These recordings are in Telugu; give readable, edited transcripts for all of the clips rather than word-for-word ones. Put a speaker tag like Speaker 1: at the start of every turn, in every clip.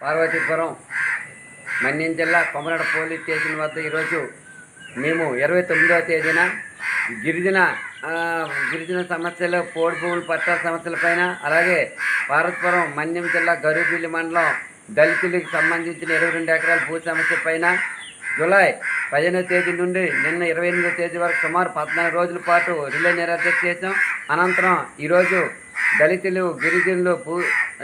Speaker 1: పార్వతీపురం మన్యం జిల్లా కొమరడ పోలీస్ స్టేషన్ వద్ద ఈరోజు మేము 29వ తేదీన గిరిజన గిరిజన సమస్యలు, పోడు భూముల పట్టాల సమస్యలపైన, అలాగే పార్వతీపురం మన్యం జిల్లా గరుబిల్లి మండలం దళితులకు సంబంధించిన 22 ఎకరాల భూ సమస్య పైన జూలై 15వ తేదీ నుండి నిన్న 28వ తేదీ వరకు సుమారు 14 రోజుల పాటు రిలే నిరాధ్యత చేసాం. అనంతరం ఈరోజు దళితులు, గిరిజనులు,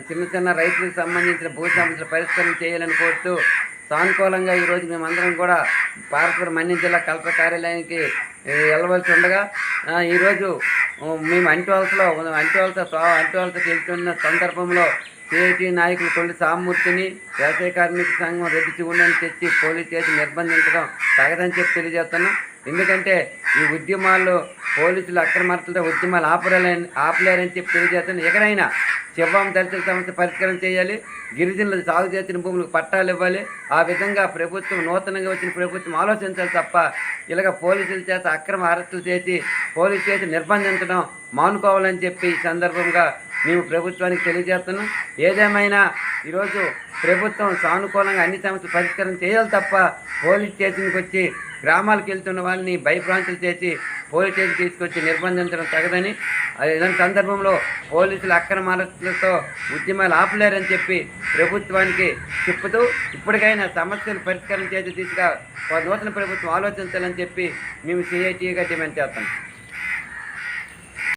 Speaker 1: చిన్న చిన్న రైతులకు సంబంధించిన భూ సమస్యల పరిష్కారం చేయాలని కోరుతూ సానుకూలంగా ఈరోజు మేమందరం కూడా పార్వతీపురం మన్యం జిల్లా కలెక్టర్ కార్యాలయానికి వెళ్ళవలసి ఉండగా ఈరోజు మేము అంటివలసకి వెళ్తున్న సందర్భంలో సిఐటి నాయకులు కొల్లి సామూర్తిని వ్యవసాయ కార్మిక సంఘం రెడ్డి చిగుండని తెచ్చి పోలీస్ చేసి నిర్బంధించడం తగదని చెప్పి తెలియజేస్తున్నాం. ఎందుకంటే ఈ ఉద్యమాల్లో పోలీసులు అక్రమార్తలతో ఉద్యమాలు ఆపలేరని చెప్పి తెలియజేస్తున్నాం. ఎక్కడైనా చివ్వం దళితుల సమస్య పరిష్కారం చేయాలి, గిరిజనులు సాగు చేసిన భూములకు పట్టాలు ఇవ్వాలి. ఆ విధంగా ప్రభుత్వం, నూతనంగా వచ్చిన ప్రభుత్వం ఆలోచించాలి తప్ప ఇలాగ పోలీసుల చేత అక్రమ అరెస్టులు చేసి పోలీసు చేసి నిర్బంధించడం మానుకోవాలని చెప్పి ఈ సందర్భంగా మేము ప్రభుత్వానికి తెలియజేస్తున్నాం. ఏదేమైనా ఈరోజు ప్రభుత్వం సానుకూలంగా అన్ని సమస్యలు పరిష్కారం చేయాలి తప్ప పోలీస్ స్టేషన్కి వచ్చి గ్రామాలకు వెళ్తున్న వాళ్ళని భయభ్రాంతులు చేసి పోలీస్ స్టేషన్ తీసుకొచ్చి నిర్బంధించడం తగదని, ఇలాంటి సందర్భంలో పోలీసులు అక్రమాలతో ఉద్యమాలు ఆపలేరని చెప్పి ప్రభుత్వానికి చెప్పుతూ ఇప్పటికైనా సమస్యలు పరిష్కారం చేసే దిశగా నూతన ప్రభుత్వం ఆలోచించాలని చెప్పి మేము సిఐటిగా డిమాండ్ చేస్తాం.